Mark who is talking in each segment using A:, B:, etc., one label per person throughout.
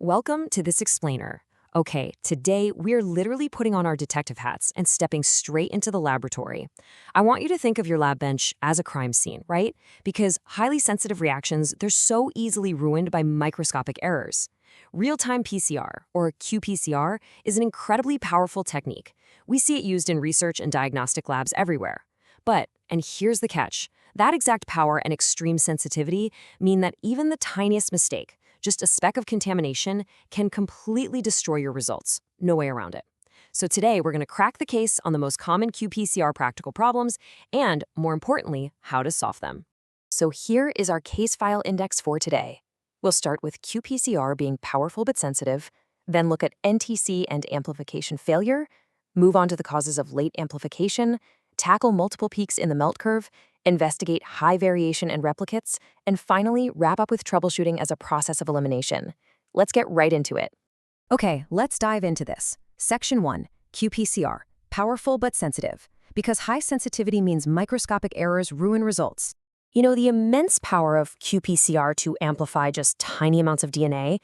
A: welcome to this explainer. Okay, today we're literally putting on our detective hats and stepping straight into the laboratory. I want you to think of your lab bench as a crime scene, right? Because highly sensitive reactions, they're so easily ruined by microscopic errors. Real-time PCR, or qPCR, is an incredibly powerful technique. We see it used in research and diagnostic labs everywhere. But, and here's the catch, that exact power and extreme sensitivity mean that even the tiniest mistake, just a speck of contamination, can completely destroy your results. No way around it. So today, we're going to crack the case on the most common qPCR practical problems and, more importantly, how to solve them. So here is our case file index for today. We'll start with qPCR being powerful but sensitive, then look at NTC and amplification failure, move on to the causes of late amplification, tackle multiple peaks in the melt curve, investigate high variation and replicates, and finally wrap up with troubleshooting as a process of elimination. Let's get right into it. Okay, let's dive into this. Section 1, qPCR, powerful but sensitive, because high sensitivity means microscopic errors ruin results. You know, the immense power of qPCR to amplify just tiny amounts of DNA,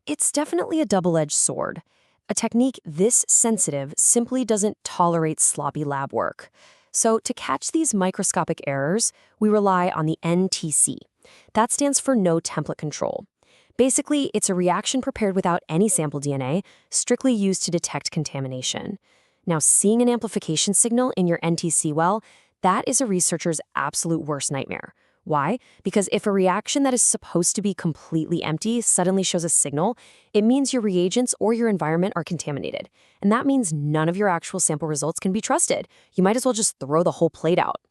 A: it's definitely a double-edged sword. A technique this sensitive simply doesn't tolerate sloppy lab work. So to catch these microscopic errors, we rely on the NTC. That stands for no template control. Basically, it's a reaction prepared without any sample DNA, strictly used to detect contamination. Now, seeing an amplification signal in your NTC well, that is a researcher's absolute worst nightmare. Why? Because if a reaction that is supposed to be completely empty suddenly shows a signal, it means your reagents or your environment are contaminated. And that means none of your actual sample results can be trusted. You might as well just throw the whole plate out.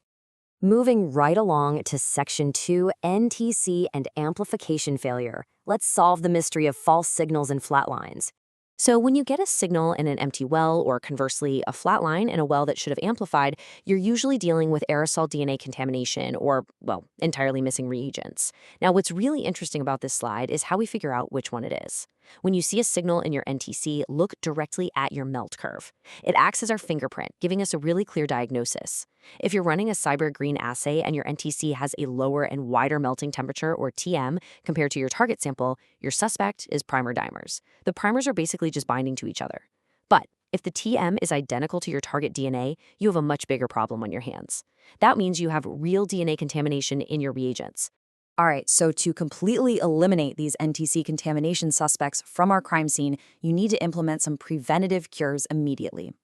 A: Moving right along to Section 2, NTC and amplification failure. Let's solve the mystery of false signals and flat lines. So when you get a signal in an empty well, or conversely, a flat line in a well that should have amplified, you're usually dealing with aerosol DNA contamination or, well, entirely missing reagents. Now, what's really interesting about this slide is how we figure out which one it is. When you see a signal in your NTC, look directly at your melt curve. It acts as our fingerprint, giving us a really clear diagnosis. If you're running a cyber green assay and your NTC has a lower and wider melting temperature, or TM, compared to your target sample, your suspect is primer dimers. The primers are basically just binding to each other. But if the TM is identical to your target DNA, you have a much bigger problem on your hands. That means you have real DNA contamination in your reagents. All right, so to completely eliminate these NTC contamination suspects from our crime scene, you need to implement some preventative cures immediately.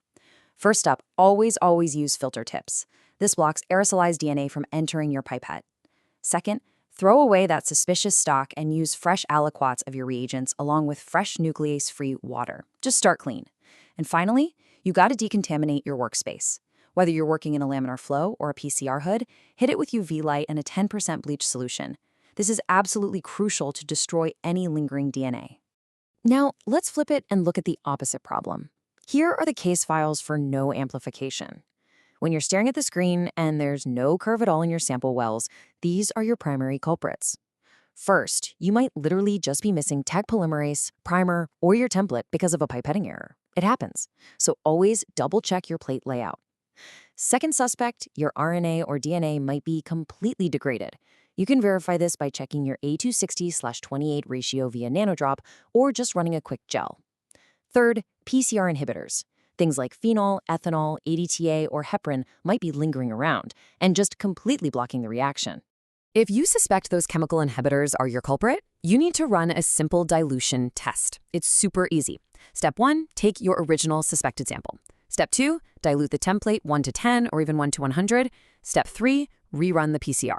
A: First up, always use filter tips. This blocks aerosolized DNA from entering your pipette. Second, throw away that suspicious stock and use fresh aliquots of your reagents along with fresh nuclease-free water. Just start clean. And finally, you got to decontaminate your workspace. Whether you're working in a laminar flow or a PCR hood, hit it with UV light and a 10% bleach solution. This is absolutely crucial to destroy any lingering DNA. Now, let's flip it and look at the opposite problem. Here are the case files for no amplification. When you're staring at the screen and there's no curve at all in your sample wells, these are your primary culprits. First, you might literally just be missing tech polymerase, primer, or your template because of a pipetting error. It happens. So always double-check your plate layout. Second suspect, your RNA or DNA might be completely degraded. You can verify this by checking your A260/28 ratio via nanodrop or just running a quick gel. Third, PCR inhibitors. Things like phenol, ethanol, ADTA, or heparin might be lingering around and just completely blocking the reaction. If you suspect those chemical inhibitors are your culprit, you need to run a simple dilution test. It's super easy. Step 1, take your original suspected sample. Step 2, dilute the template 1 to 10 or even 1 to 100. Step 3, rerun the PCR.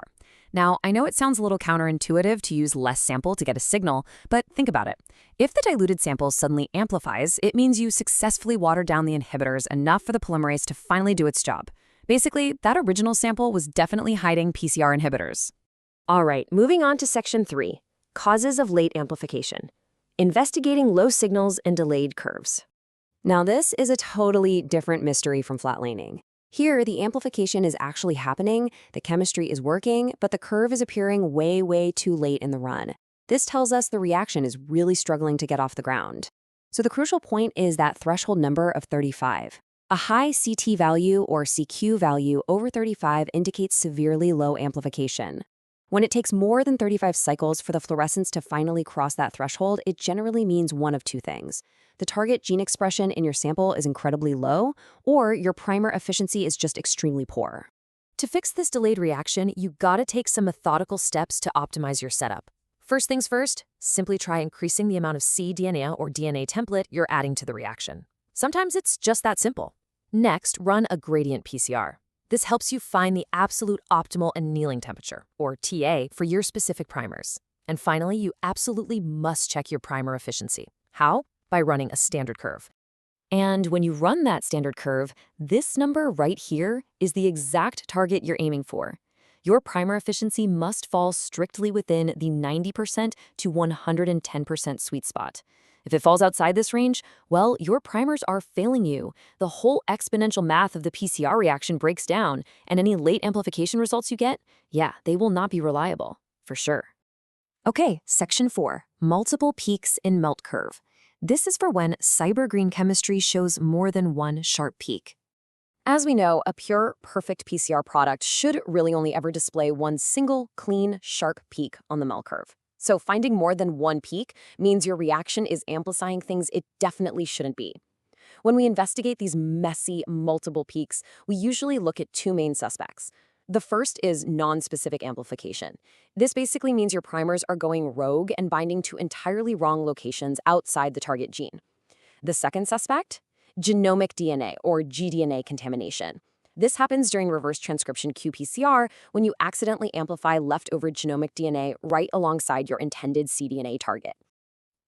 A: Now, I know it sounds a little counterintuitive to use less sample to get a signal, but think about it. If the diluted sample suddenly amplifies, it means you successfully watered down the inhibitors enough for the polymerase to finally do its job. Basically, that original sample was definitely hiding PCR inhibitors. All right, moving on to Section 3, causes of late amplification. Investigating low signals and delayed curves. Now, this is a totally different mystery from flatlining. Here, the amplification is actually happening, the chemistry is working, but the curve is appearing way too late in the run. This tells us the reaction is really struggling to get off the ground. So the crucial point is that threshold number of 35. A high CT value or CQ value over 35 indicates severely low amplification. When it takes more than 35 cycles for the fluorescence to finally cross that threshold, it generally means one of two things. The target gene expression in your sample is incredibly low, or your primer efficiency is just extremely poor. To fix this delayed reaction, you gotta take some methodical steps to optimize your setup. First things first, simply try increasing the amount of cDNA or DNA template you're adding to the reaction. Sometimes it's just that simple. Next, run a gradient PCR. This helps you find the absolute optimal annealing temperature, or TA, for your specific primers. And finally, you absolutely must check your primer efficiency. How? By running a standard curve. And when you run that standard curve, this number right here is the exact target you're aiming for. Your primer efficiency must fall strictly within the 90% to 110% sweet spot. If it falls outside this range, well, your primers are failing you. The whole exponential math of the PCR reaction breaks down, and any late amplification results you get, yeah, they will not be reliable, for sure. Okay, section 4, multiple peaks in melt curve. This is for when cyber-green chemistry shows more than one sharp peak. As we know, a pure, perfect PCR product should really only ever display one single, clean, sharp peak on the melt curve. So finding more than one peak means your reaction is amplifying things it definitely shouldn't be. When we investigate these messy, multiple peaks, we usually look at two main suspects. The first is non-specific amplification. This basically means your primers are going rogue and binding to entirely wrong locations outside the target gene. The second suspect? Genomic DNA, or gDNA contamination. This happens during reverse transcription qPCR when you accidentally amplify leftover genomic DNA right alongside your intended cDNA target.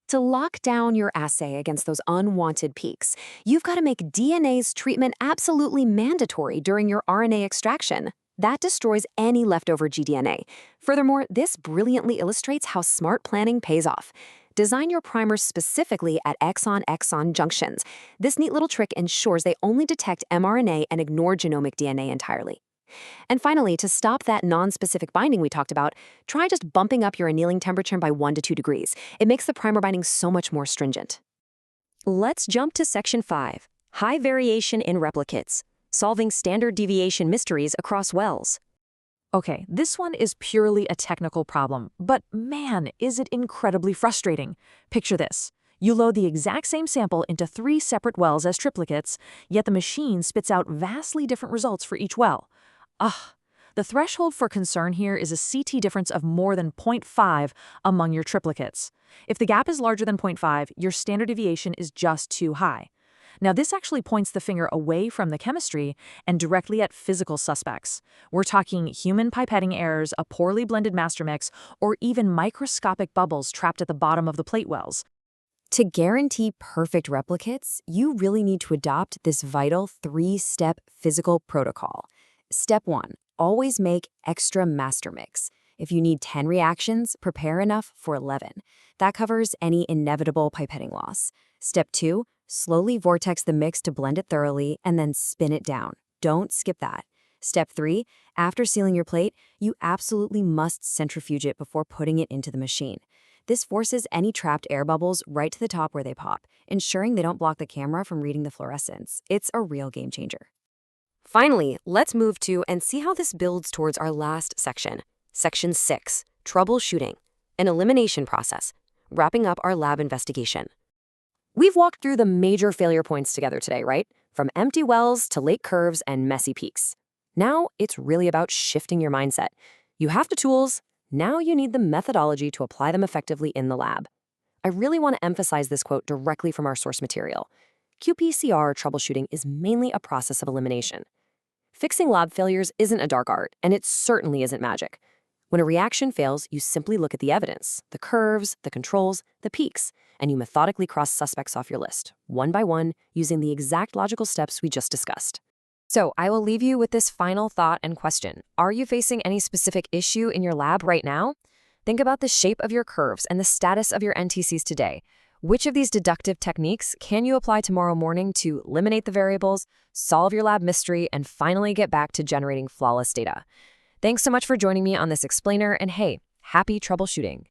A: To lock down your assay against those unwanted peaks, you've got to make DNA's treatment absolutely mandatory during your RNA extraction. That destroys any leftover gDNA. Furthermore, this brilliantly illustrates how smart planning pays off. Design your primers specifically at exon-exon junctions. This neat little trick ensures they only detect mRNA and ignore genomic DNA entirely. And finally, to stop that non-specific binding we talked about, try just bumping up your annealing temperature by 1 to 2 degrees. It makes the primer binding so much more stringent. Let's jump to section 5, high variation in replicates, solving standard deviation mysteries across wells.
B: Okay, this one is purely a technical problem, but man, is it incredibly frustrating. Picture this. You load the exact same sample into 3 separate wells as triplicates, yet the machine spits out vastly different results for each well. The threshold for concern here is a CT difference of more than 0.5 among your triplicates. If the gap is larger than 0.5, your standard deviation is just too high. Now, this actually points the finger away from the chemistry and directly at physical suspects. We're talking human pipetting errors, a poorly blended master mix, or even microscopic bubbles trapped at the bottom of the plate wells.
A: To guarantee perfect replicates, you really need to adopt this vital 3-step physical protocol. Step 1, always make extra master mix. If you need 10 reactions, prepare enough for 11. That covers any inevitable pipetting loss. Step 2, slowly vortex the mix to blend it thoroughly and then spin it down. Don't skip that. Step 3, after sealing your plate, you absolutely must centrifuge it before putting it into the machine. This forces any trapped air bubbles right to the top where they pop, ensuring they don't block the camera from reading the fluorescence. It's a real game changer. Finally, let's move to and see how this builds towards our last section. Section 6, Troubleshooting, an elimination process, wrapping up our lab investigation. We've walked through the major failure points together today, right? From empty wells to late curves and messy peaks. Now it's really about shifting your mindset. You have the tools, now you need the methodology to apply them effectively in the lab. I really want to emphasize this quote directly from our source material. qPCR troubleshooting is mainly a process of elimination. Fixing lab failures isn't a dark art, and it certainly isn't magic. When a reaction fails, you simply look at the evidence, the curves, the controls, the peaks, and you methodically cross suspects off your list, one by one, using the exact logical steps we just discussed. So I will leave you with this final thought and question. Are you facing any specific issue in your lab right now? Think about the shape of your curves and the status of your NTCs today. Which of these deductive techniques can you apply tomorrow morning to eliminate the variables, solve your lab mystery, and finally get back to generating flawless data? Thanks so much for joining me on this explainer, and hey, happy troubleshooting.